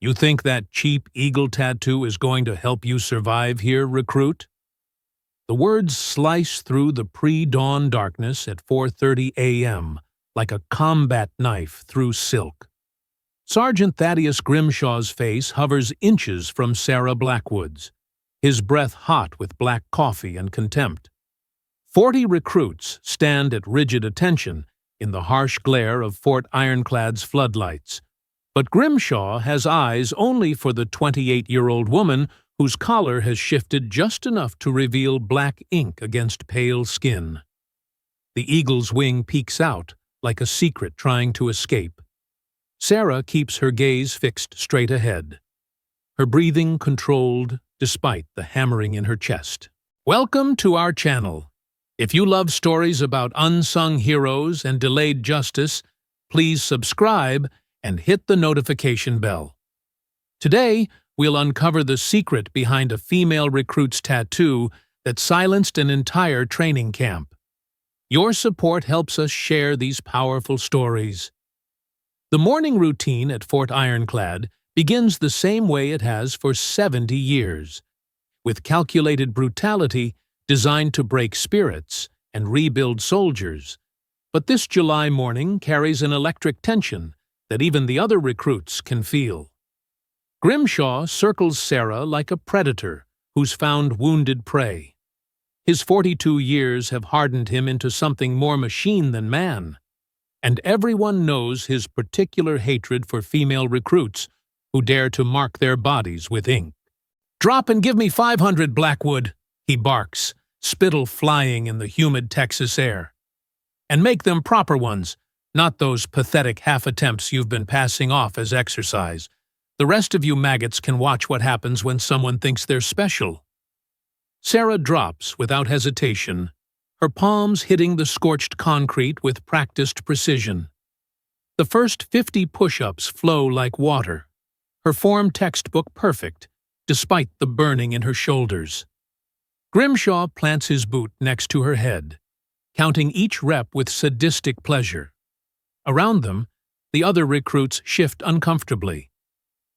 You think that cheap eagle tattoo is going to help you survive here, recruit? The words slice through the pre-dawn darkness at 4:30 a.m. like a combat knife through silk. Sergeant Thaddeus Grimshaw's face hovers inches from Sarah Blackwood's, his breath hot with black coffee and contempt. 40 recruits stand at rigid attention in the harsh glare of Fort Ironclad's floodlights. But Grimshaw has eyes only for the 28-year-old woman whose collar has shifted just enough to reveal black ink against pale skin. The eagle's wing peeks out, like a secret trying to escape. Sarah keeps her gaze fixed straight ahead, her breathing controlled despite the hammering in her chest. Welcome to our channel. If you love stories about unsung heroes and delayed justice, please subscribe and hit the notification bell. Today, we'll uncover the secret behind a female recruit's tattoo that silenced an entire training camp. Your support helps us share these powerful stories. The morning routine at Fort Ironclad begins the same way it has for 70 years, with calculated brutality designed to break spirits and rebuild soldiers. But this July morning carries an electric tension that even the other recruits can feel. Grimshaw circles Sarah like a predator who's found wounded prey. His 42 years have hardened him into something more machine than man, and everyone knows his particular hatred for female recruits who dare to mark their bodies with ink. "Drop and give me 500, Blackwood," he barks, spittle flying in the humid Texas air. "And make them proper ones, not those pathetic half-attempts you've been passing off as exercise. The rest of you maggots can watch what happens when someone thinks they're special." Sarah drops without hesitation, her palms hitting the scorched concrete with practiced precision. The first 50 push-ups flow like water, her form textbook perfect, despite the burning in her shoulders. Grimshaw plants his boot next to her head, counting each rep with sadistic pleasure. Around them, the other recruits shift uncomfortably,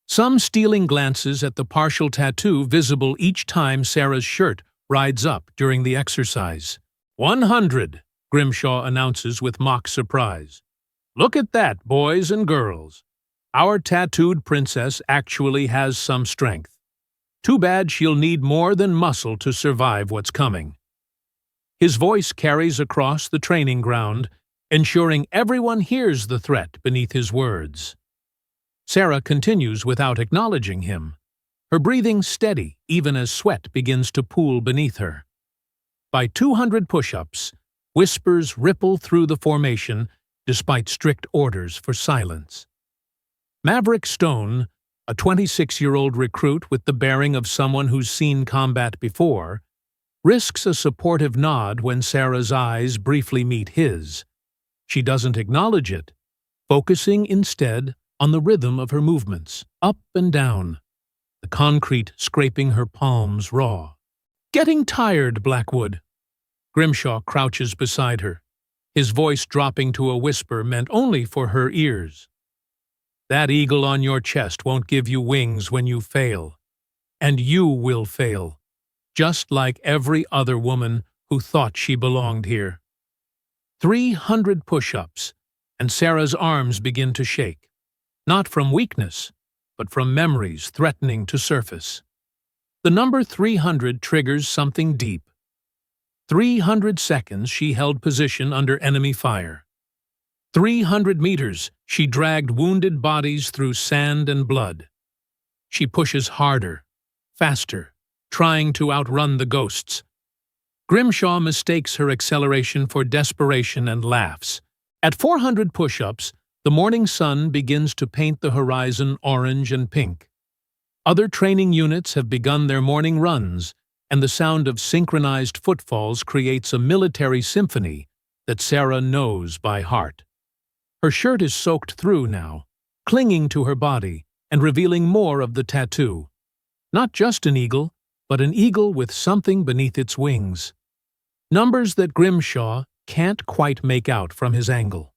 some stealing glances at the partial tattoo visible each time Sarah's shirt rides up during the exercise. 100, Grimshaw announces with mock surprise. "Look at that, boys and girls. Our tattooed princess actually has some strength. Too bad she'll need more than muscle to survive what's coming." His voice carries across the training ground, ensuring everyone hears the threat beneath his words. Sarah continues without acknowledging him, her breathing steady even as sweat begins to pool beneath her. By 200 push-ups, whispers ripple through the formation despite strict orders for silence. Maverick Stone, a 26-year-old recruit with the bearing of someone who's seen combat before, risks a supportive nod when Sarah's eyes briefly meet his. She doesn't acknowledge it, focusing instead on the rhythm of her movements, up and down, the concrete scraping her palms raw. "Getting tired, Blackwood." Grimshaw crouches beside her, his voice dropping to a whisper meant only for her ears. "That eagle on your chest won't give you wings when you fail. And you will fail, just like every other woman who thought she belonged here." 300 push-ups, and Sarah's arms begin to shake, not from weakness, but from memories threatening to surface. The number 300 triggers something deep. 300 seconds she held position under enemy fire. 300 meters she dragged wounded bodies through sand and blood. She pushes harder, faster, trying to outrun the ghosts. Grimshaw mistakes her acceleration for desperation and laughs. At 400 push-ups, the morning sun begins to paint the horizon orange and pink. Other training units have begun their morning runs, and the sound of synchronized footfalls creates a military symphony that Sarah knows by heart. Her shirt is soaked through now, clinging to her body and revealing more of the tattoo. Not just an eagle, but an eagle with something beneath its wings. Numbers that Grimshaw can't quite make out from his angle.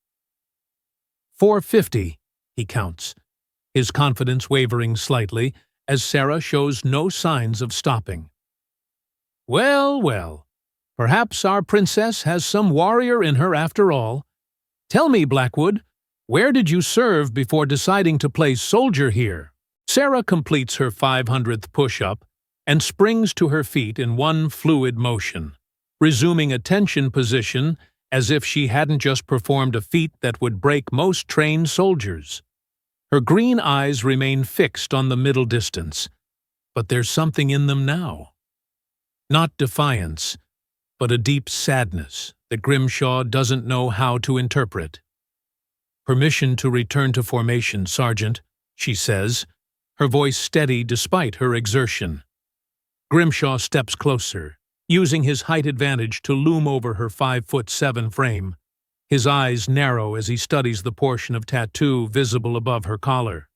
450, he counts, his confidence wavering slightly as Sarah shows no signs of stopping. "Well, well, perhaps our princess has some warrior in her after all. Tell me, Blackwood, where did you serve before deciding to play soldier here?" Sarah completes her 500th push-up and springs to her feet in one fluid motion, resuming a tension position as if she hadn't just performed a feat that would break most trained soldiers. Her green eyes remain fixed on the middle distance, but there's something in them now. Not defiance, but a deep sadness that Grimshaw doesn't know how to interpret. "Permission to return to formation, Sergeant," she says, her voice steady despite her exertion. Grimshaw steps closer, using his height advantage to loom over her 5'7" frame. His eyes narrow as he studies the portion of tattoo visible above her collar.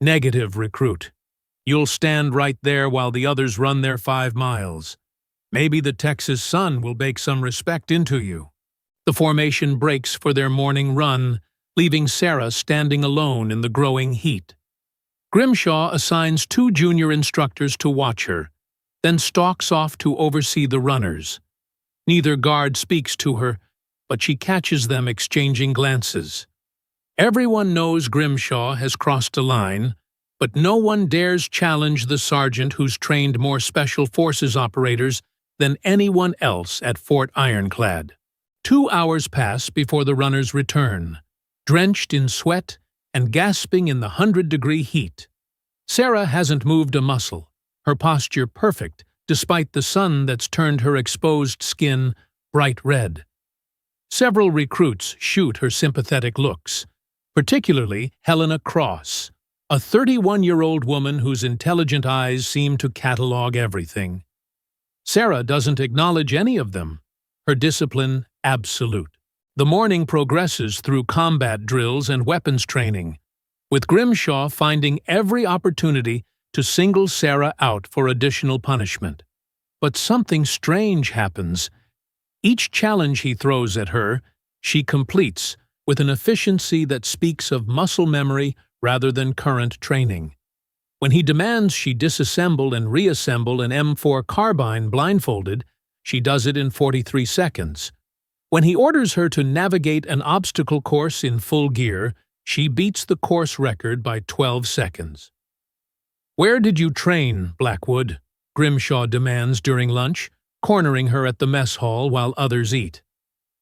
"Negative, recruit. You'll stand right there while the others run their 5 miles. Maybe the Texas sun will bake some respect into you." The formation breaks for their morning run, leaving Sarah standing alone in the growing heat. Grimshaw assigns 2 junior instructors to watch her, then stalks off to oversee the runners. Neither guard speaks to her, but she catches them exchanging glances. Everyone knows Grimshaw has crossed a line, but no one dares challenge the sergeant who's trained more Special Forces operators than anyone else at Fort Ironclad. 2 hours pass before the runners return, drenched in sweat and gasping in the 100-degree heat. Sarah hasn't moved a muscle, her posture perfect despite the sun that's turned her exposed skin bright red. Several recruits shoot her sympathetic looks, particularly Helena Cross, a 31-year-old woman whose intelligent eyes seem to catalog everything. Sarah doesn't acknowledge any of them, her discipline absolute. The morning progresses through combat drills and weapons training, with Grimshaw finding every opportunity to single Sarah out for additional punishment. But something strange happens. Each challenge he throws at her, she completes with an efficiency that speaks of muscle memory rather than current training. When he demands she disassemble and reassemble an M4 carbine blindfolded, she does it in 43 seconds. When he orders her to navigate an obstacle course in full gear, she beats the course record by 12 seconds. "Where did you train, Blackwood?" Grimshaw demands during lunch, cornering her at the mess hall while others eat.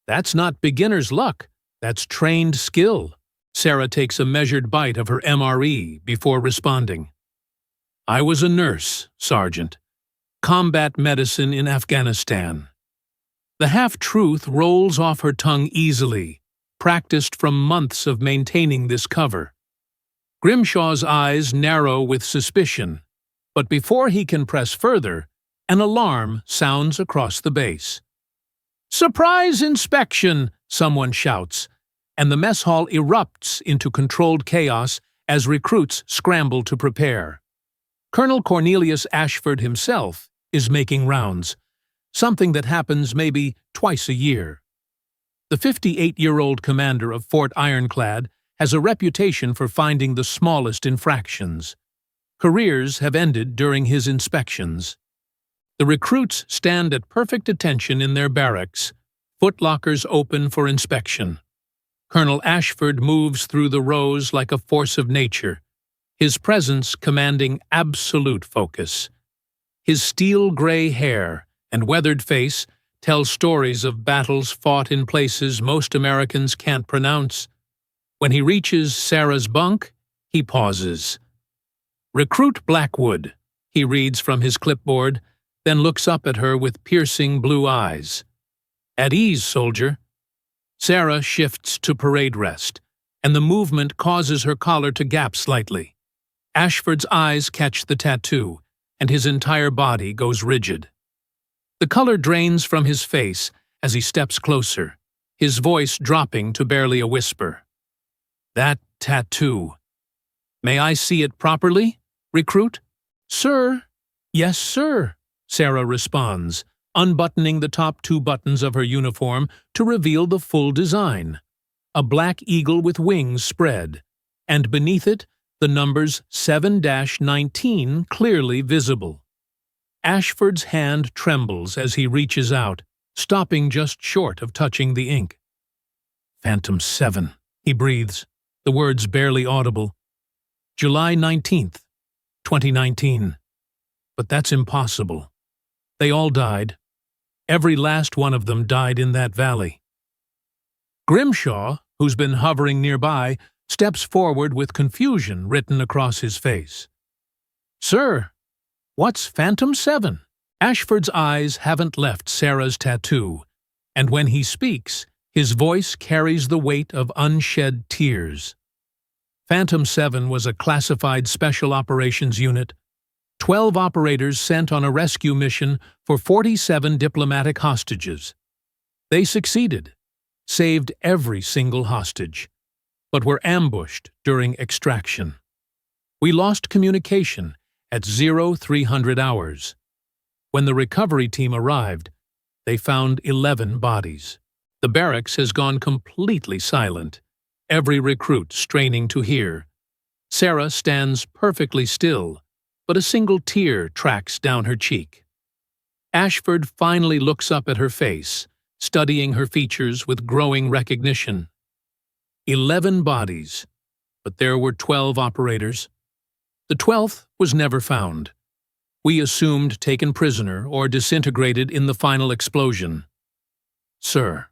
"That's not beginner's luck, that's trained skill." Sarah takes a measured bite of her MRE before responding. "I was a nurse, Sergeant. Combat medicine in Afghanistan." The half-truth rolls off her tongue easily, practiced from months of maintaining this cover. Grimshaw's eyes narrow with suspicion, but before he can press further, an alarm sounds across the base. "Surprise inspection!" someone shouts, and the mess hall erupts into controlled chaos as recruits scramble to prepare. Colonel Cornelius Ashford himself is making rounds, something that happens maybe twice a year. The 58-year-old commander of Fort Ironclad has a reputation for finding the smallest infractions. Careers have ended during his inspections. The recruits stand at perfect attention in their barracks, footlockers open for inspection. Colonel Ashford moves through the rows like a force of nature, his presence commanding absolute focus. His steel-gray hair and weathered face tell stories of battles fought in places most Americans can't pronounce. When he reaches Sarah's bunk, he pauses. "Recruit Blackwood," he reads from his clipboard, then looks up at her with piercing blue eyes. "At ease, soldier." Sarah shifts to parade rest, and the movement causes her collar to gap slightly. Ashford's eyes catch the tattoo, and his entire body goes rigid. The color drains from his face as he steps closer, his voice dropping to barely a whisper. "That tattoo. May I see it properly, recruit?" "Sir." "Yes, sir," Sarah responds, unbuttoning the top 2 buttons of her uniform to reveal the full design. A black eagle with wings spread, and beneath it, the numbers 7-19 clearly visible. Ashford's hand trembles as he reaches out, stopping just short of touching the ink. "Phantom 7, he breathes, the words barely audible. "July 19th, 2019. But that's impossible. They all died. Every last one of them died in that valley." Grimshaw, who's been hovering nearby, steps forward with confusion written across his face. "Sir, what's Phantom 7? Ashford's eyes haven't left Sarah's tattoo, and when he speaks, his voice carries the weight of unshed tears. Phantom 7 was a classified special operations unit, 12 operators sent on a rescue mission for 47 diplomatic hostages. They succeeded, saved every single hostage, but were ambushed during extraction. We lost communication at 0300 hours. When the recovery team arrived, they found 11 bodies. The barracks has gone completely silent, every recruit straining to hear. Sarah stands perfectly still, but a single tear tracks down her cheek. Ashford finally looks up at her face, studying her features with growing recognition. 11 bodies, but there were 12 operators. The 12th was never found. We assumed taken prisoner or disintegrated in the final explosion. "Sir,"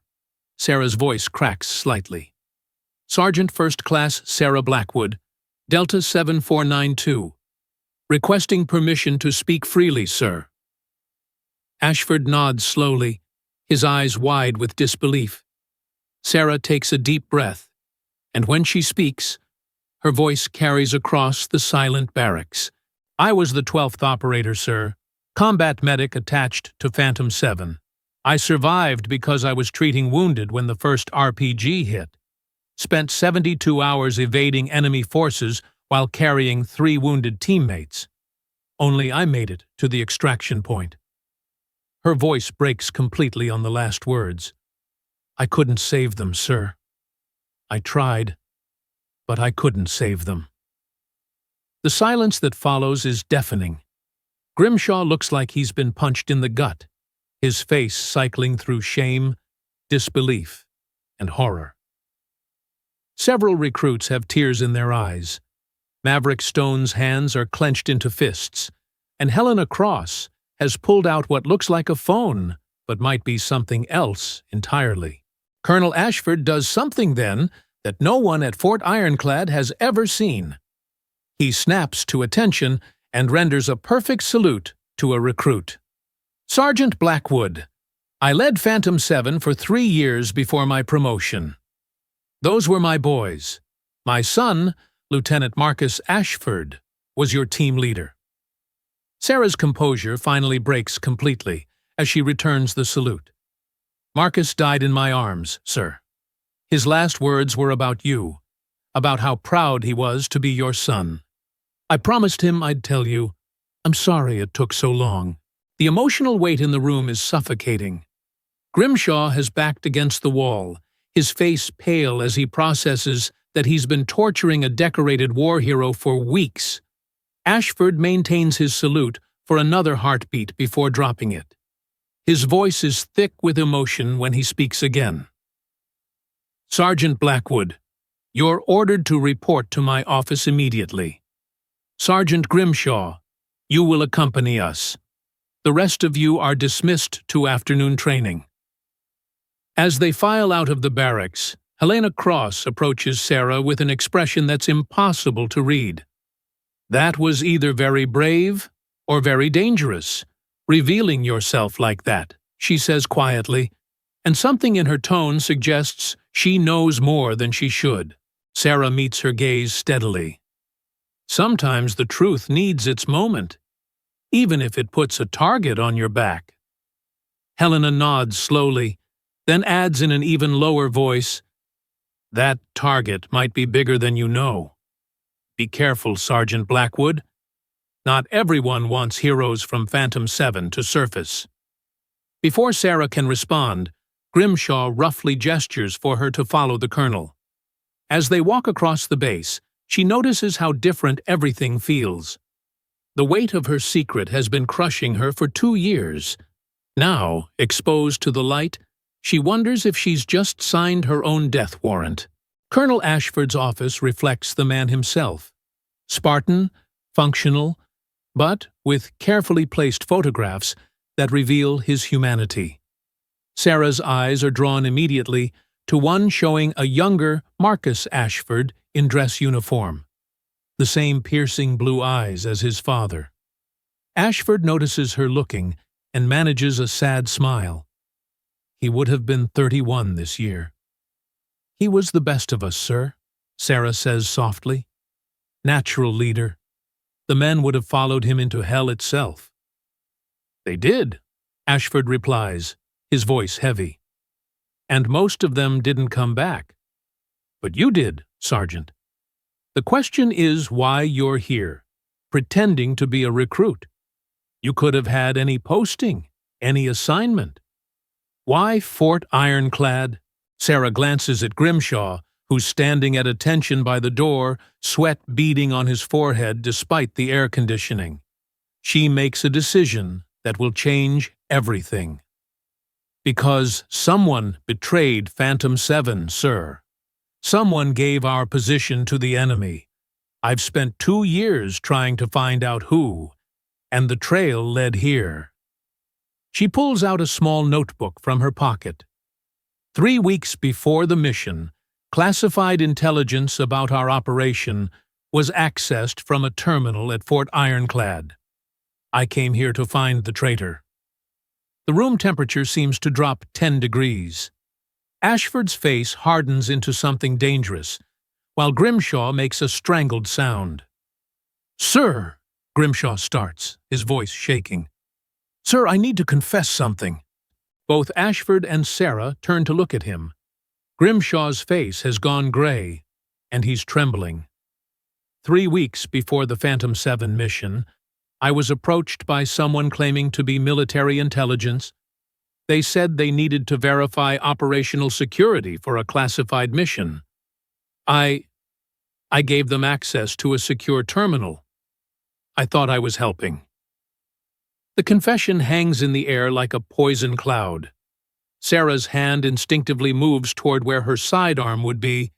Sarah's voice cracks slightly. "Sergeant First Class Sarah Blackwood, Delta 7492. Requesting permission to speak freely, sir." Ashford nods slowly, his eyes wide with disbelief. Sarah takes a deep breath, and when she speaks, her voice carries across the silent barracks. "I was the 12th operator, sir, combat medic attached to Phantom 7. I survived because I was treating wounded when the first RPG hit. Spent 72 hours evading enemy forces while carrying 3 wounded teammates. Only I made it to the extraction point." Her voice breaks completely on the last words. "I couldn't save them, sir. I tried, but I couldn't save them." The silence that follows is deafening. Grimshaw looks like he's been punched in the gut, his face cycling through shame, disbelief, and horror. Several recruits have tears in their eyes. Maverick Stone's hands are clenched into fists, and Helena Cross has pulled out what looks like a phone, but might be something else entirely. Colonel Ashford does something then that no one at Fort Ironclad has ever seen. He snaps to attention and renders a perfect salute to a recruit. "Sergeant Blackwood, I led Phantom 7 for 3 years before my promotion. Those were my boys. My son, Lieutenant Marcus Ashford, was your team leader." Sarah's composure finally breaks completely as she returns the salute. "Marcus died in my arms, sir. His last words were about you, about how proud he was to be your son. I promised him I'd tell you. I'm sorry it took so long." The emotional weight in the room is suffocating. Grimshaw has backed against the wall, his face pale as he processes that he's been torturing a decorated war hero for weeks. Ashford maintains his salute for another heartbeat before dropping it. His voice is thick with emotion when he speaks again. "Sergeant Blackwood, you're ordered to report to my office immediately. Sergeant Grimshaw, you will accompany us. The rest of you are dismissed to afternoon training." As they file out of the barracks, Helena Cross approaches Sarah with an expression that's impossible to read. "That was either very brave or very dangerous, revealing yourself like that," she says quietly, and something in her tone suggests she knows more than she should. Sarah meets her gaze steadily. "Sometimes the truth needs its moment, even if it puts a target on your back." Helena nods slowly, then adds in an even lower voice, "That target might be bigger than you know. Be careful, Sergeant Blackwood. Not everyone wants heroes from Phantom 7 to surface." Before Sarah can respond, Grimshaw roughly gestures for her to follow the colonel. As they walk across the base, she notices how different everything feels. The weight of her secret has been crushing her for 2 years. Now, exposed to the light, she wonders if she's just signed her own death warrant. Colonel Ashford's office reflects the man himself. Spartan, functional, but with carefully placed photographs that reveal his humanity. Sarah's eyes are drawn immediately to one showing a younger Marcus Ashford in dress uniform, the same piercing blue eyes as his father. Ashford notices her looking and manages a sad smile. He would have been 31 this year. "He was the best of us, sir," Sarah says softly. "Natural leader. The men would have followed him into hell itself." "They did," Ashford replies, his voice heavy. "And most of them didn't come back. But you did, Sergeant. The question is why you're here, pretending to be a recruit. You could have had any posting, any assignment. Why Fort Ironclad?" Sarah glances at Grimshaw, who's standing at attention by the door, sweat beading on his forehead despite the air conditioning. She makes a decision that will change everything. "Because someone betrayed Phantom 7, sir. Someone gave our position to the enemy. I've spent 2 years trying to find out who, and the trail led here." She pulls out a small notebook from her pocket. 3 weeks before the mission, classified intelligence about our operation was accessed from a terminal at Fort Ironclad. I came here to find the traitor. The room temperature seems to drop 10 degrees. Ashford's face hardens into something dangerous, while Grimshaw makes a strangled sound. "Sir," Grimshaw starts, his voice shaking. "Sir, I need to confess something." Both Ashford and Sarah turn to look at him. Grimshaw's face has gone gray, and he's trembling. 3 weeks before the Phantom 7 mission, I was approached by someone claiming to be military intelligence. They said they needed to verify operational security for a classified mission. I gave them access to a secure terminal. I thought I was helping. The confession hangs in the air like a poison cloud. Sarah's hand instinctively moves toward where her sidearm would be,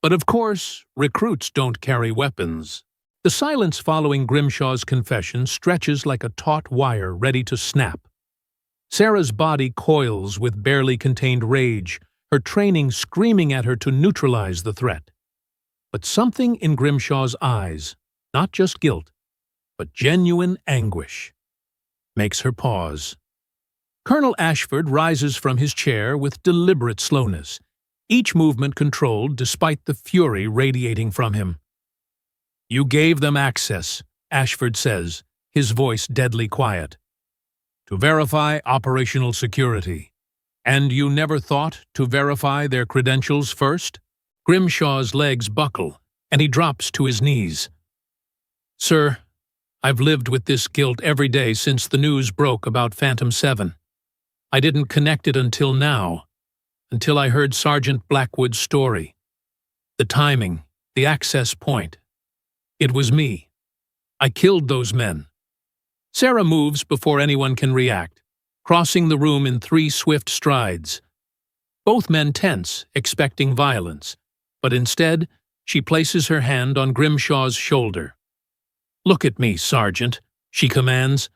but of course, recruits don't carry weapons. The silence following Grimshaw's confession stretches like a taut wire ready to snap. Sarah's body coils with barely contained rage, her training screaming at her to neutralize the threat. But something in Grimshaw's eyes, not just guilt, but genuine anguish, makes her pause. Colonel Ashford rises from his chair with deliberate slowness, each movement controlled despite the fury radiating from him. "You gave them access," Ashford says, his voice deadly quiet, "to verify operational security. And you never thought to verify their credentials first?" Grimshaw's legs buckle, and he drops to his knees. "Sir, I've lived with this guilt every day since the news broke about Phantom 7. I didn't connect it until now, until I heard Sergeant Blackwood's story. The timing, the access point. It was me. I killed those men." Sarah moves before anyone can react, crossing the room in 3 swift strides. Both men tense, expecting violence, but instead, she places her hand on Grimshaw's shoulder. "Look at me, Sergeant," she commands,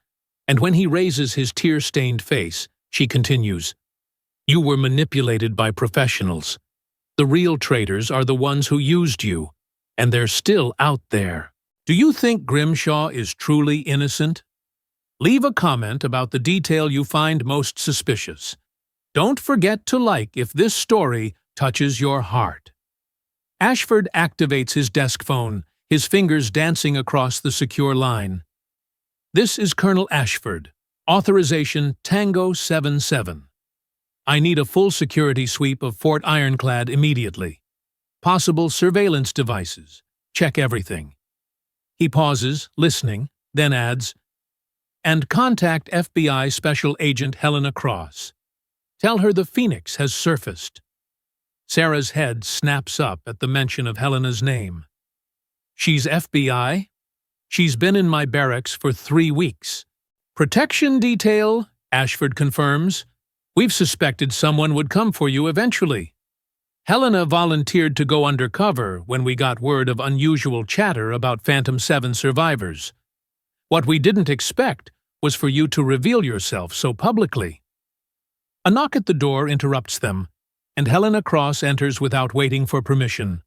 and when he raises his tear-stained face, she continues, "You were manipulated by professionals. The real traitors are the ones who used you, and they're still out there. Do you think Grimshaw is truly innocent? Leave a comment about the detail you find most suspicious. Don't forget to like if this story touches your heart." Ashford activates his desk phone, his fingers dancing across the secure line. "This is Colonel Ashford. Authorization Tango 77. I need a full security sweep of Fort Ironclad immediately. Possible surveillance devices. Check everything." He pauses, listening, then adds, "And contact FBI Special Agent Helena Cross. Tell her the Phoenix has surfaced." Sarah's head snaps up at the mention of Helena's name. She's FBI? She's been in my barracks for 3 weeks. Protection detail, Ashford confirms. We've suspected someone would come for you eventually. Helena volunteered to go undercover when we got word of unusual chatter about Phantom 7 survivors. What we didn't expect was for you to reveal yourself so publicly. A knock at the door interrupts them, and Helena Cross enters without waiting for permission.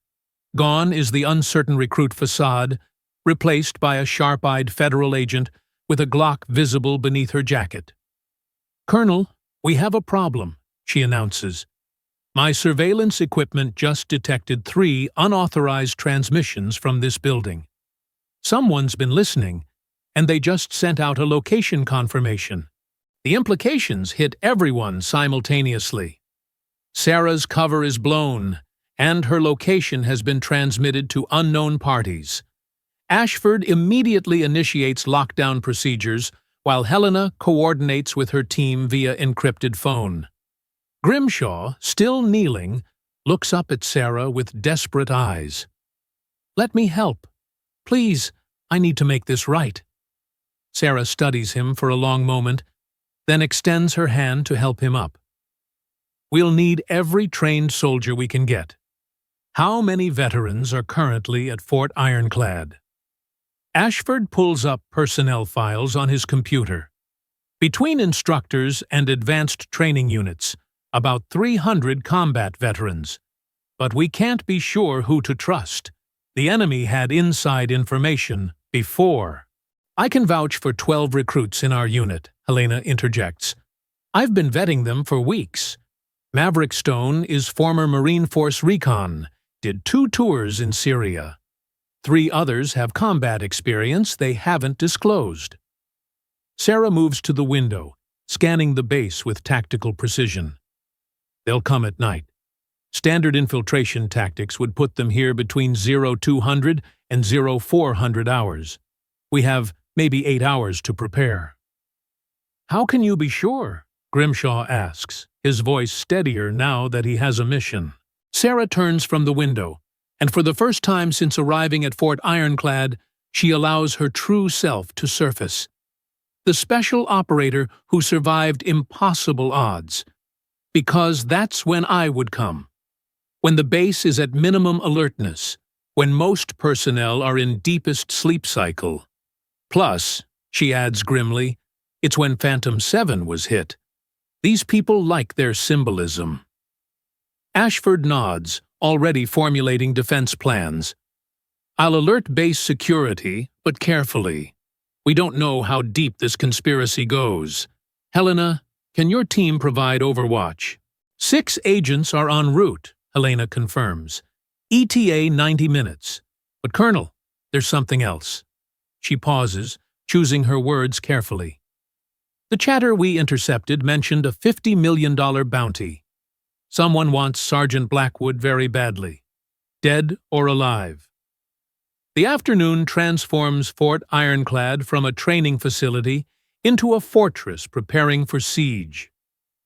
Gone is the uncertain recruit facade, replaced by a sharp-eyed federal agent with a Glock visible beneath her jacket. "Colonel, we have a problem," she announces. "My surveillance equipment just detected 3 unauthorized transmissions from this building. Someone's been listening, and they just sent out a location confirmation. The implications hit everyone simultaneously. Sarah's cover is blown, and her location has been transmitted to unknown parties. Ashford immediately initiates lockdown procedures, while Helena coordinates with her team via encrypted phone. Grimshaw, still kneeling, looks up at Sarah with desperate eyes. "Let me help. Please, I need to make this right." Sarah studies him for a long moment, then extends her hand to help him up. "We'll need every trained soldier we can get. How many veterans are currently at Fort Ironclad?" Ashford pulls up personnel files on his computer. Between instructors and advanced training units, about 300 combat veterans. But we can't be sure who to trust. The enemy had inside information before. "I can vouch for 12 recruits in our unit," Helena interjects. "I've been vetting them for weeks. Maverick Stone is former Marine Force Recon, did 2 tours in Syria. 3 others have combat experience they haven't disclosed." Sarah moves to the window, scanning the base with tactical precision. "They'll come at night. Standard infiltration tactics would put them here between 0200 and 0400 hours. We have maybe 8 hours to prepare." "How can you be sure?" Grimshaw asks, his voice steadier now that he has a mission. Sarah turns from the window, and for the first time since arriving at Fort Ironclad, she allows her true self to surface. The special operator who survived impossible odds. Because that's when I would come. When the base is at minimum alertness, when most personnel are in deepest sleep cycle. Plus, she adds grimly, it's when Phantom 7 was hit. These people like their symbolism. Ashford nods, already formulating defense plans. "I'll alert base security, but carefully. We don't know how deep this conspiracy goes. Helena, can your team provide overwatch?" 6 agents are en route, Helena confirms. ETA 90 minutes. "But Colonel, there's something else." She pauses, choosing her words carefully. "The chatter we intercepted mentioned a $50 million bounty. Someone wants Sergeant Blackwood very badly. Dead or alive." The afternoon transforms Fort Ironclad from a training facility into a fortress preparing for siege.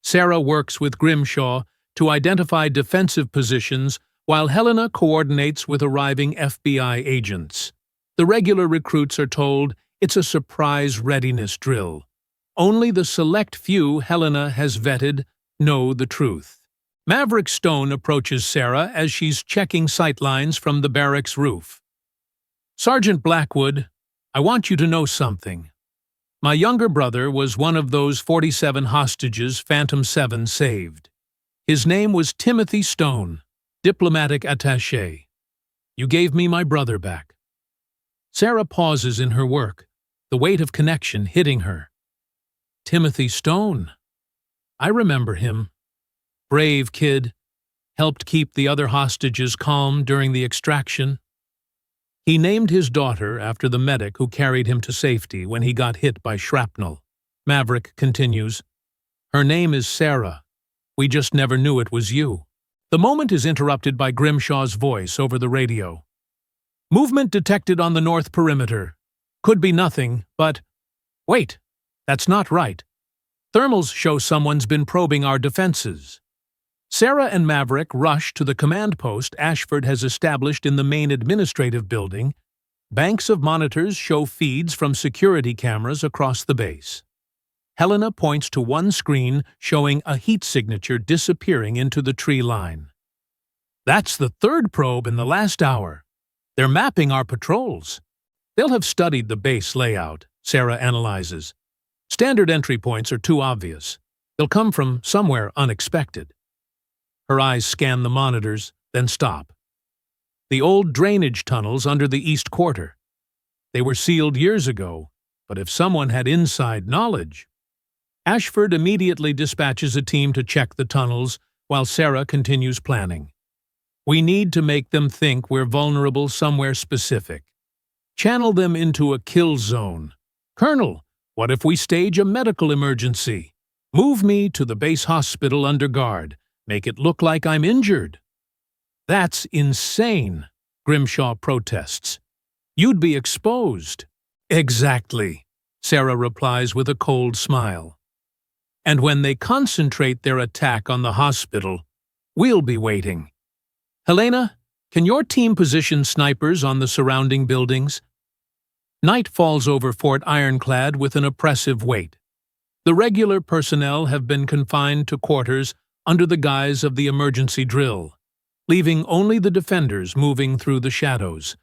Sarah works with Grimshaw to identify defensive positions while Helena coordinates with arriving FBI agents. The regular recruits are told it's a surprise readiness drill. Only the select few Helena has vetted know the truth. Maverick Stone approaches Sarah as she's checking sightlines from the barracks roof. "Sergeant Blackwood, I want you to know something. My younger brother was one of those 47 hostages Phantom 7 saved. His name was Timothy Stone, diplomatic attaché. You gave me my brother back." Sarah pauses in her work, the weight of connection hitting her. "Timothy Stone. I remember him. Brave kid. Helped keep the other hostages calm during the extraction. He named his daughter after the medic who carried him to safety when he got hit by shrapnel." Maverick continues, "Her name is Sarah. We just never knew it was you." The moment is interrupted by Grimshaw's voice over the radio. "Movement detected on the north perimeter. Could be nothing, but... Wait, that's not right. Thermals show someone's been probing our defenses." Sarah and Maverick rush to the command post Ashford has established in the main administrative building Banks of monitors show feeds from security cameras across the base. Helena points to one screen showing a heat signature disappearing into the tree line. That's the third probe in the last hour. They're mapping our patrols. They'll have studied the base layout, Sarah analyzes. Standard entry points are too obvious. They'll come from somewhere unexpected. Her eyes scan the monitors, then stop. The old drainage tunnels under the East Quarter. They were sealed years ago, but if someone had inside knowledge... Ashford immediately dispatches a team to check the tunnels while Sarah continues planning. We need to make them think we're vulnerable somewhere specific. Channel them into a kill zone. Colonel, what if we stage a medical emergency? Move me to the base hospital under guard. Make it look like I'm injured. That's insane, Grimshaw protests. You'd be exposed. Exactly, Sarah replies with a cold smile. And when they concentrate their attack on the hospital, we'll be waiting. Helena, can your team position snipers on the surrounding buildings? Night falls over Fort Ironclad with an oppressive weight. The regular personnel have been confined to quarters under the guise of the emergency drill, leaving only the defenders moving through the shadows.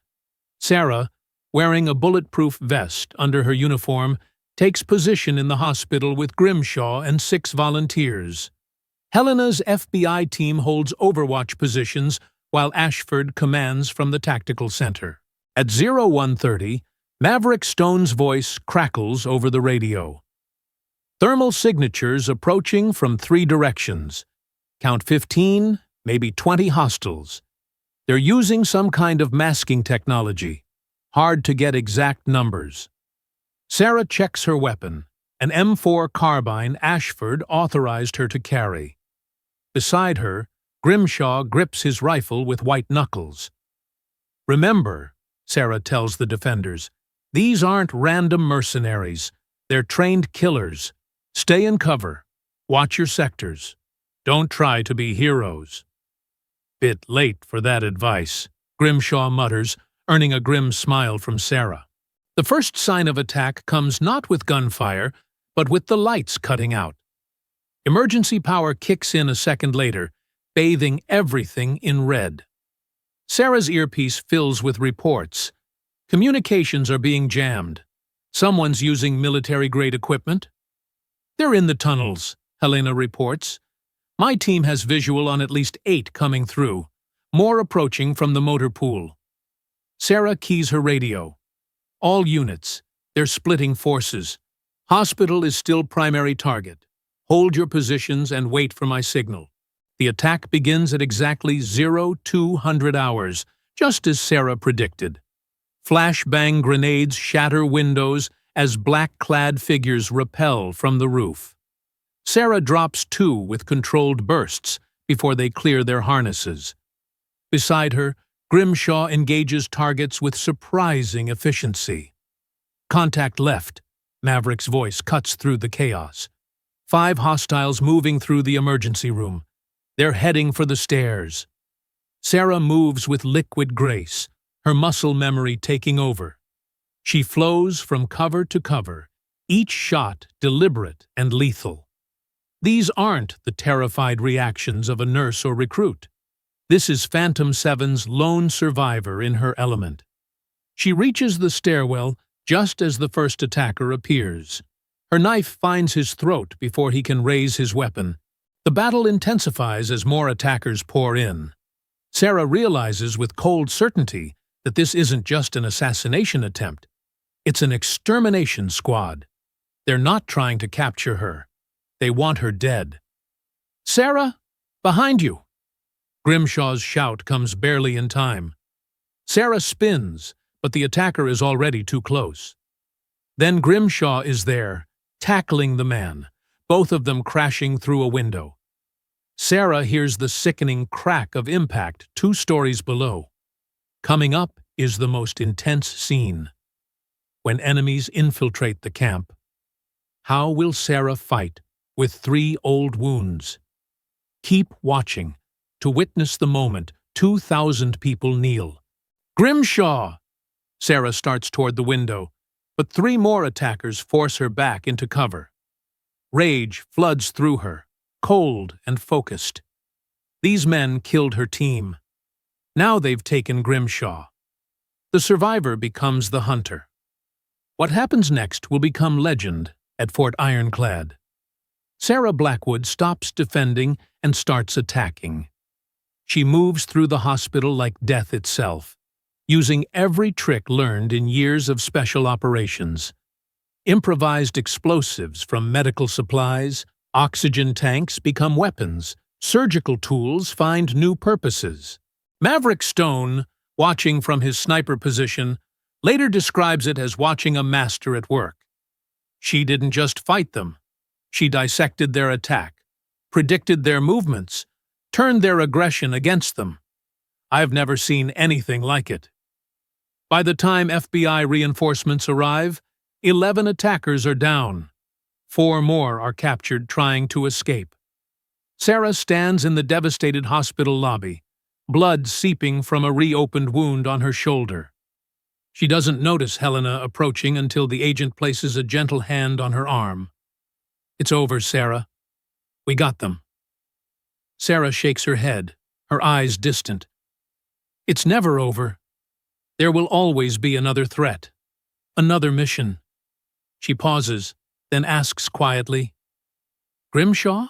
Sarah, wearing a bulletproof vest under her uniform, takes position in the hospital with Grimshaw and 6 volunteers. Helena's FBI team holds overwatch positions while Ashford commands from the tactical center. At 0130, Maverick Stone's voice crackles over the radio. Thermal signatures approaching from 3 directions. Count 15, maybe 20 hostiles. They're using some kind of masking technology. Hard to get exact numbers. Sarah checks her weapon, an M4 carbine Ashford authorized her to carry. Beside her, Grimshaw grips his rifle with white knuckles. Remember, Sarah tells the defenders, these aren't random mercenaries. They're trained killers. Stay in cover. Watch your sectors. Don't try to be heroes. Bit late for that advice, Grimshaw mutters, earning a grim smile from Sarah. The first sign of attack comes not with gunfire, but with the lights cutting out. Emergency power kicks in a second later, bathing everything in red. Sarah's earpiece fills with reports. Communications are being jammed. Someone's using military-grade equipment. They're in the tunnels, Helena reports. My team has visual on at least 8 coming through, more approaching from the motor pool. Sarah keys her radio. All units, they're splitting forces. Hospital is still primary target. Hold your positions and wait for my signal. The attack begins at exactly 0200 hours, just as Sarah predicted. Flashbang grenades shatter windows as black-clad figures rappel from the roof. Sarah drops 2 with controlled bursts before they clear their harnesses. Beside her, Grimshaw engages targets with surprising efficiency. Contact left. Maverick's voice cuts through the chaos. 5 hostiles moving through the emergency room. They're heading for the stairs. Sarah moves with liquid grace, her muscle memory taking over. She flows from cover to cover, each shot deliberate and lethal. These aren't the terrified reactions of a nurse or recruit. This is Phantom 7's lone survivor in her element. She reaches the stairwell just as the first attacker appears. Her knife finds his throat before he can raise his weapon. The battle intensifies as more attackers pour in. Sarah realizes with cold certainty that this isn't just an assassination attempt. It's an extermination squad. They're not trying to capture her. They want her dead. Sarah, behind you! Grimshaw's shout comes barely in time. Sarah spins, but the attacker is already too close. Then Grimshaw is there, tackling the man, both of them crashing through a window. Sarah hears the sickening crack of impact 2 stories below. Coming up is the most intense scene. When enemies infiltrate the camp, how will Sarah fight with 3 old wounds? Keep watching to witness the moment 2,000 people kneel. Grimshaw! Sarah starts toward the window, but 3 more attackers force her back into cover. Rage floods through her, cold and focused. These men killed her team. Now they've taken Grimshaw. The survivor becomes the hunter. What happens next will become legend at Fort Ironclad. Sarah Blackwood stops defending and starts attacking. She moves through the hospital like death itself, using every trick learned in years of special operations. Improvised explosives from medical supplies, oxygen tanks become weapons, surgical tools find new purposes. Maverick Stone, watching from his sniper position, later describes it as watching a master at work. She didn't just fight them. She dissected their attack, predicted their movements, turned their aggression against them. I've never seen anything like it. By the time FBI reinforcements arrive, 11 attackers are down. 4 more are captured trying to escape. Sarah stands in the devastated hospital lobby, blood seeping from a reopened wound on her shoulder. She doesn't notice Helena approaching until the agent places a gentle hand on her arm. "It's over, Sarah. We got them." Sarah shakes her head, her eyes distant. "It's never over. There will always be another threat, another mission." She pauses, then asks quietly, "Grimshaw?"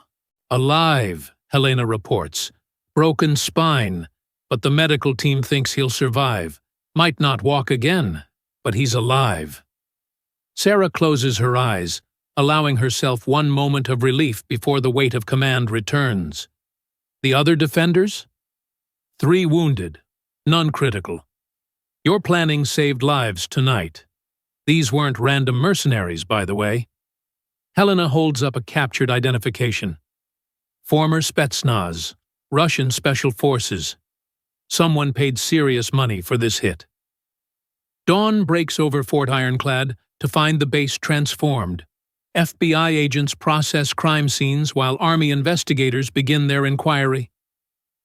"Alive," Helena reports. "Broken spine, but the medical team thinks he'll survive. Might not walk again, but he's alive." Sarah closes her eyes, allowing herself one moment of relief before the weight of command returns. The other defenders? 3 wounded, none critical. Your planning saved lives tonight. These weren't random mercenaries, by the way. Helena holds up a captured identification. Former Spetsnaz, Russian Special Forces. Someone paid serious money for this hit. Dawn breaks over Fort Ironclad to find the base transformed. FBI agents process crime scenes while Army investigators begin their inquiry.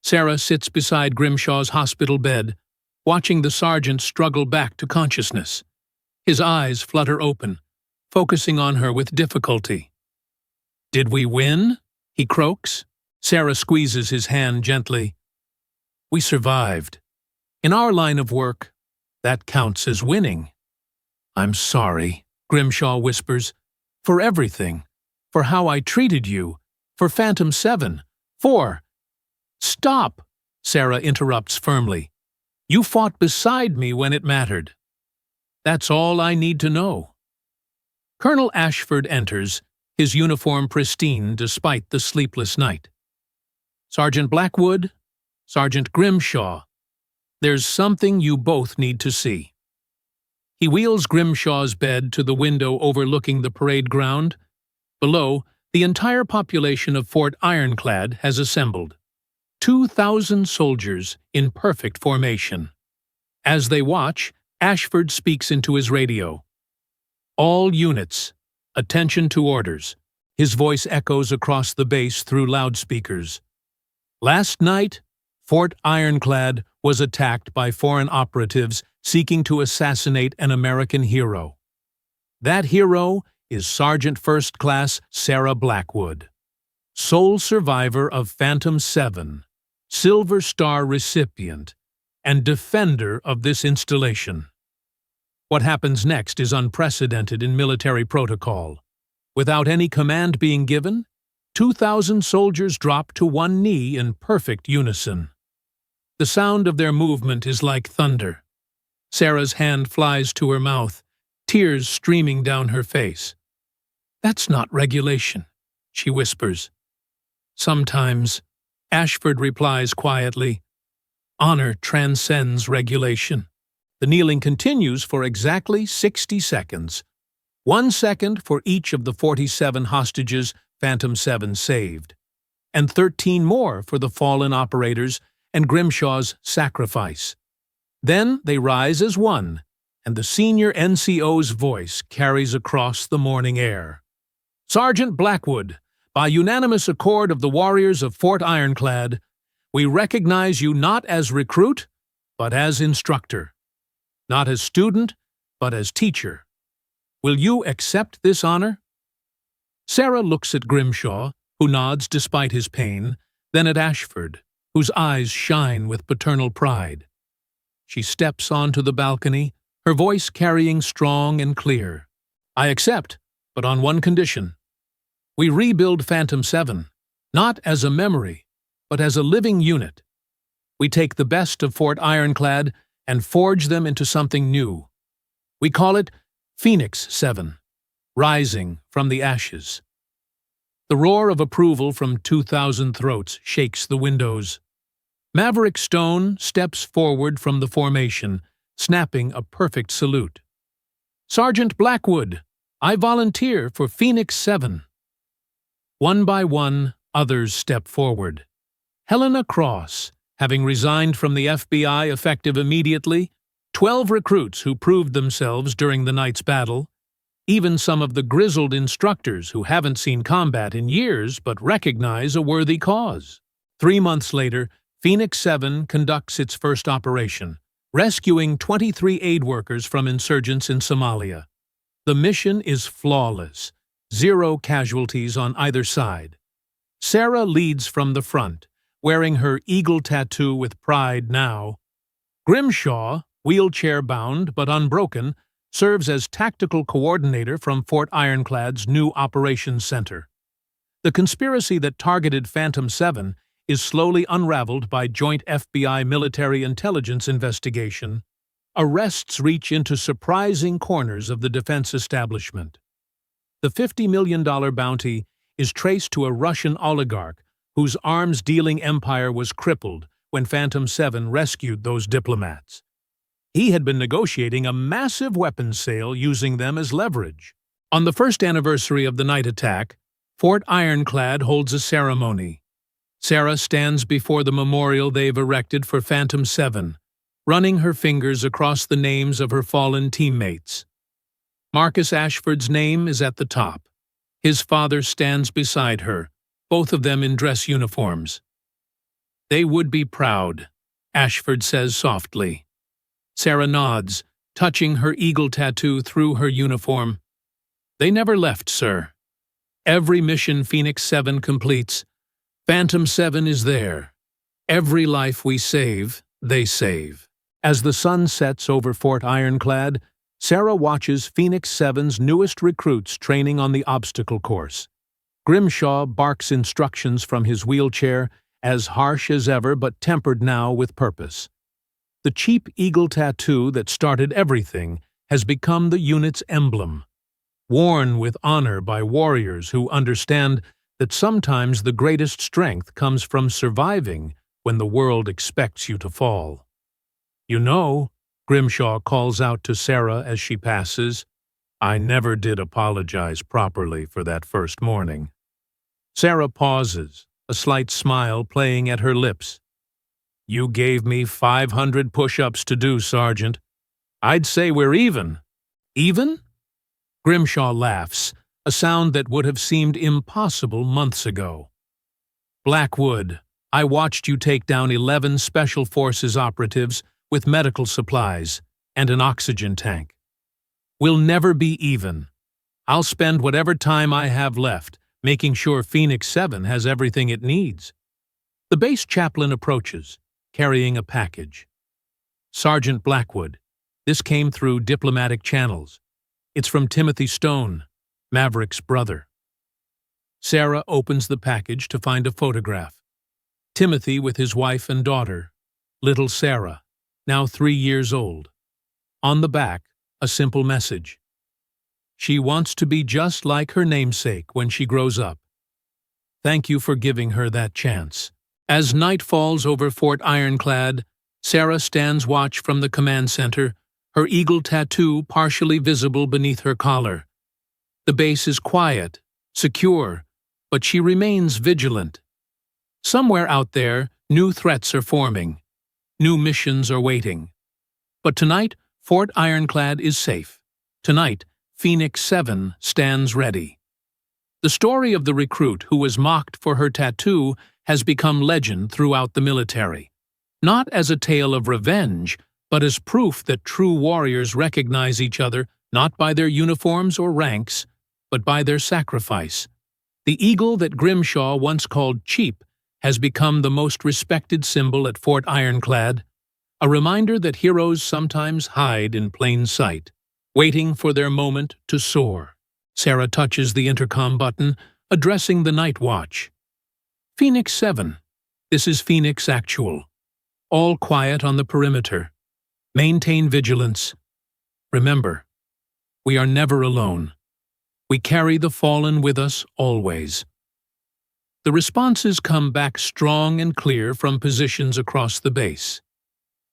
Sarah sits beside Grimshaw's hospital bed, watching the sergeant struggle back to consciousness. His eyes flutter open, focusing on her with difficulty. "Did we win?" he croaks. Sarah squeezes his hand gently. "We survived. In our line of work, that counts as winning." "I'm sorry," Grimshaw whispers, "for everything, for how I treated you, for Phantom 7, for—" "Stop!" Sarah interrupts firmly. "You fought beside me when it mattered. That's all I need to know." Colonel Ashford enters, his uniform pristine despite the sleepless night. "Sergeant Blackwood, Sergeant Grimshaw, there's something you both need to see." He wheels Grimshaw's bed to the window overlooking the parade ground. Below, the entire population of Fort Ironclad has assembled. 2,000 soldiers in perfect formation. As they watch, Ashford speaks into his radio. "All units, attention to orders." His voice echoes across the base through loudspeakers. "Last night, Fort Ironclad was attacked by foreign operatives seeking to assassinate an American hero. That hero is Sergeant First Class Sarah Blackwood, sole survivor of Phantom 7, Silver Star recipient, and defender of this installation." What happens next is unprecedented in military protocol. Without any command being given, 2,000 soldiers drop to one knee in perfect unison. The sound of their movement is like thunder. Sarah's hand flies to her mouth, tears streaming down her face. "That's not regulation," she whispers. "Sometimes," Ashford replies quietly, "honor transcends regulation." The kneeling continues for exactly 60 seconds. 1 second for each of the 47 hostages Phantom 7 saved, and 13 more for the fallen operators and Grimshaw's sacrifice. Then they rise as one, and the senior NCO's voice carries across the morning air. "Sergeant Blackwood, by unanimous accord of the warriors of Fort Ironclad, we recognize you not as recruit, but as instructor. not as student, but as teacher. Will you accept this honor? Sarah looks at Grimshaw, who nods despite his pain, then at Ashford, whose eyes shine with paternal pride. She steps onto the balcony, her voice carrying strong and clear. I accept, but on one condition. We rebuild Phantom 7, not as a memory, but as a living unit. We take the best of Fort Ironclad and forge them into something new. We call it Phoenix 7, rising from the ashes. The roar of approval from 2,000 throats shakes the windows. Maverick Stone steps forward from the formation, snapping a perfect salute. Sergeant Blackwood, I volunteer for Phoenix 7. One by one, others step forward. Helena Cross, having resigned from the FBI effective immediately, 12 recruits who proved themselves during the night's battle, even some of the grizzled instructors who haven't seen combat in years but recognize a worthy cause. 3 months later, Phoenix 7 conducts its first operation, rescuing 23 aid workers from insurgents in Somalia. The mission is flawless, 0 casualties on either side. Sarah leads from the front, wearing her eagle tattoo with pride now. Grimshaw, wheelchair-bound but unbroken, serves as tactical coordinator from Fort Ironclad's new operations center. The conspiracy that targeted Phantom 7 is slowly unraveled by joint FBI military intelligence investigation. Arrests reach into surprising corners of the defense establishment. The $50 million bounty is traced to a Russian oligarch whose arms-dealing empire was crippled when Phantom 7 rescued those diplomats. He had been negotiating a massive weapons sale using them as leverage. On the first anniversary of the night attack, Fort Ironclad holds a ceremony. Sarah stands before the memorial they've erected for Phantom 7, running her fingers across the names of her fallen teammates. Marcus Ashford's name is at the top. His father stands beside her, both of them in dress uniforms. They would be proud, Ashford says softly. Sarah nods, touching her eagle tattoo through her uniform. They never left, sir. Every mission Phoenix 7 completes, Phantom 7 is there. Every life we save, they save. As the sun sets over Fort Ironclad, Sarah watches Phoenix 7's newest recruits training on the obstacle course. Grimshaw barks instructions from his wheelchair, as harsh as ever but tempered now with purpose. The cheap eagle tattoo that started everything has become the unit's emblem, worn with honor by warriors who understand that sometimes the greatest strength comes from surviving when the world expects you to fall. You know, Grimshaw calls out to Sarah as she passes, I never did apologize properly for that first morning. Sarah pauses, a slight smile playing at her lips. You gave me 500 push-ups to do, Sergeant. I'd say we're even. Even? Grimshaw laughs, a sound that would have seemed impossible months ago. Blackwood, I watched you take down 11 Special Forces operatives with medical supplies and an oxygen tank. We'll never be even. I'll spend whatever time I have left making sure Phoenix 7 has everything it needs. The base chaplain approaches, carrying a package. Sergeant Blackwood, this came through diplomatic channels. It's from Timothy Stone, Maverick's brother. Sarah opens the package to find a photograph. Timothy with his wife and daughter, little Sarah, now 3 years old. On the back, a simple message. She wants to be just like her namesake when she grows up. Thank you for giving her that chance. As night falls over Fort Ironclad, Sarah stands watch from the command center, her eagle tattoo partially visible beneath her collar. The base is quiet, secure, but she remains vigilant. Somewhere out there, new threats are forming. New missions are waiting. But tonight, Fort Ironclad is safe. Tonight, Phoenix 7 stands ready. The story of the recruit who was mocked for her tattoo has become legend throughout the military. Not as a tale of revenge, but as proof that true warriors recognize each other not by their uniforms or ranks, but by their sacrifice. The eagle that Grimshaw once called cheap has become the most respected symbol at Fort Ironclad, a reminder that heroes sometimes hide in plain sight, waiting for their moment to soar. Sarah touches the intercom button, addressing the night watch. Phoenix 7. This is Phoenix Actual. All quiet on the perimeter. Maintain vigilance. Remember, we are never alone. We carry the fallen with us always. The responses come back strong and clear from positions across the base.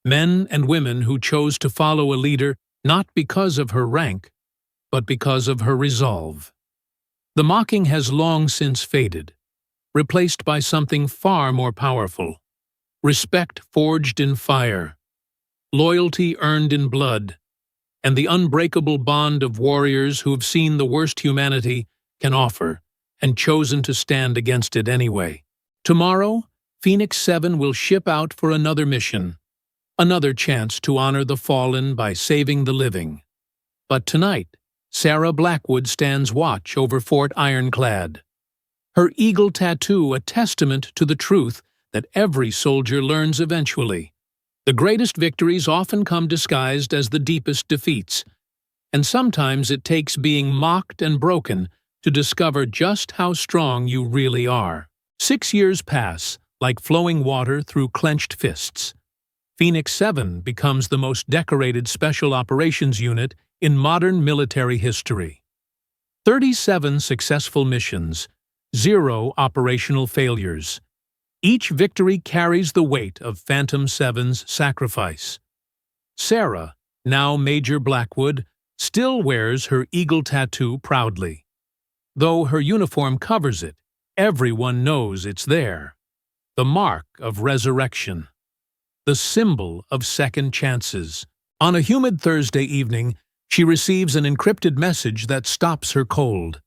Men and women who chose to follow a leader not because of her rank, but because of her resolve. The mocking has long since faded, replaced by something far more powerful. Respect forged in fire, loyalty earned in blood, and the unbreakable bond of warriors who have seen the worst humanity can offer and chosen to stand against it anyway. Tomorrow, Phoenix 7 will ship out for another mission, another chance to honor the fallen by saving the living. But tonight, Sarah Blackwood stands watch over Fort Ironclad. Her eagle tattoo a testament to the truth that every soldier learns eventually. The greatest victories often come disguised as the deepest defeats, and sometimes it takes being mocked and broken to discover just how strong you really are. 6 years pass, like flowing water through clenched fists. Phoenix 7 becomes the most decorated special operations unit in modern military history. 37 successful missions, 0 operational failures. Each victory carries the weight of Phantom 7's sacrifice. Sarah, now Major Blackwood, still wears her eagle tattoo proudly. Though her uniform covers it, everyone knows it's there. The mark of resurrection. The symbol of second chances. On a humid Thursday evening, she receives an encrypted message that stops her cold.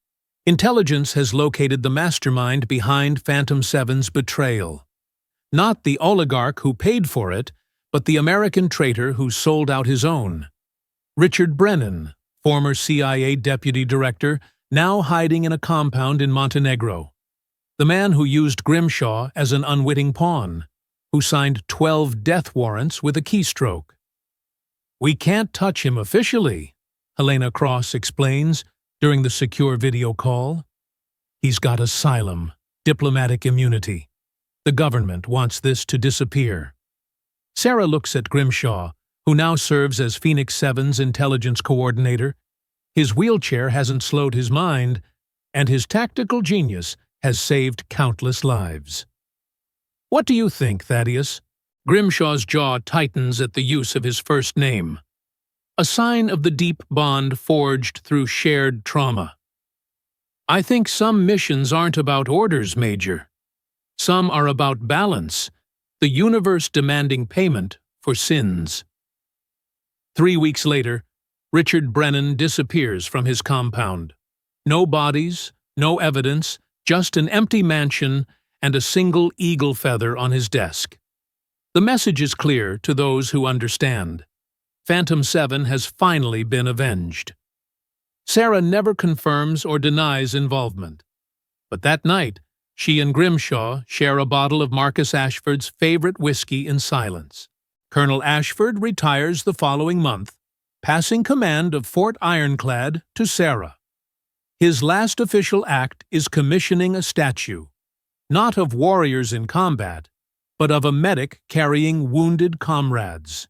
Intelligence has located the mastermind behind Phantom 7's betrayal. Not the oligarch who paid for it, but the American traitor who sold out his own. Richard Brennan, former CIA deputy director, now hiding in a compound in Montenegro. The man who used Grimshaw as an unwitting pawn, who signed 12 death warrants with a keystroke. "We can't touch him officially," Helena Cross explains during the secure video call. "He's got asylum, diplomatic immunity. The government wants this to disappear." Sarah looks at Grimshaw, who now serves as Phoenix 7's intelligence coordinator. His wheelchair hasn't slowed his mind, and his tactical genius has saved countless lives. "What do you think, Thaddeus?" Grimshaw's jaw tightens at the use of his first name. A sign of the deep bond forged through shared trauma. "I think some missions aren't about orders, Major. Some are about balance, the universe demanding payment for sins." 3 weeks later, Richard Brennan disappears from his compound. No bodies, no evidence, just an empty mansion and a single eagle feather on his desk. The message is clear to those who understand. Phantom 7 has finally been avenged. Sarah never confirms or denies involvement. But that night, she and Grimshaw share a bottle of Marcus Ashford's favorite whiskey in silence. Colonel Ashford retires the following month, passing command of Fort Ironclad to Sarah. His last official act is commissioning a statue, not of warriors in combat, but of a medic carrying wounded comrades.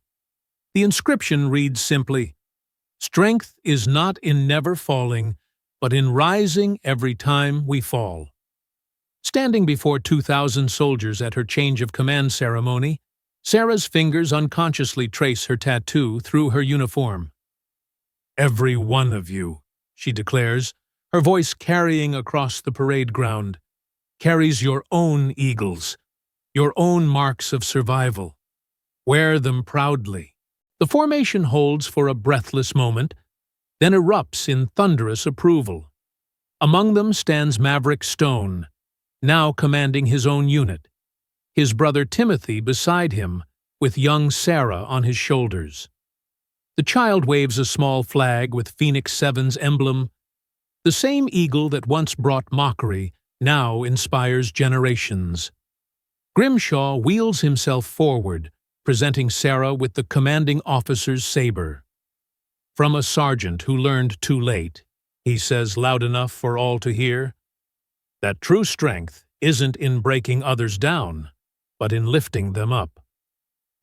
The inscription reads simply, "Strength is not in never falling, but in rising every time we fall." Standing before 2,000 soldiers at her change of command ceremony, Sarah's fingers unconsciously trace her tattoo through her uniform. "Every one of you," she declares, her voice carrying across the parade ground, "carries your own eagles, your own marks of survival. Wear them proudly." The formation holds for a breathless moment, then erupts in thunderous approval. Among them stands Maverick Stone, now commanding his own unit, his brother Timothy beside him, with young Sarah on his shoulders. The child waves a small flag with Phoenix 7's emblem. The same eagle that once brought mockery now inspires generations. Grimshaw wheels himself forward, presenting Sarah with the commanding officer's saber. From a sergeant who learned too late, he says loud enough for all to hear, that true strength isn't in breaking others down, but in lifting them up.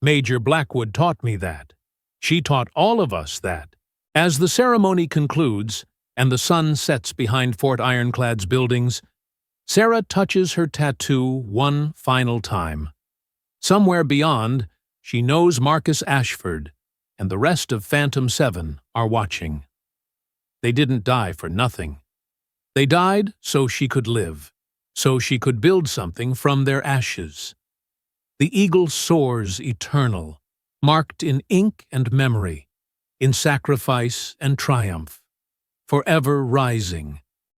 Major Blackwood taught me that. She taught all of us that. As the ceremony concludes and the sun sets behind Fort Ironclad's buildings, Sarah touches her tattoo one final time. Somewhere beyond, she knows Marcus Ashford and the rest of Phantom 7 are watching. They didn't die for nothing. They died so she could live, so she could build something from their ashes. The eagle soars eternal, marked in ink and memory, in sacrifice and triumph, forever rising,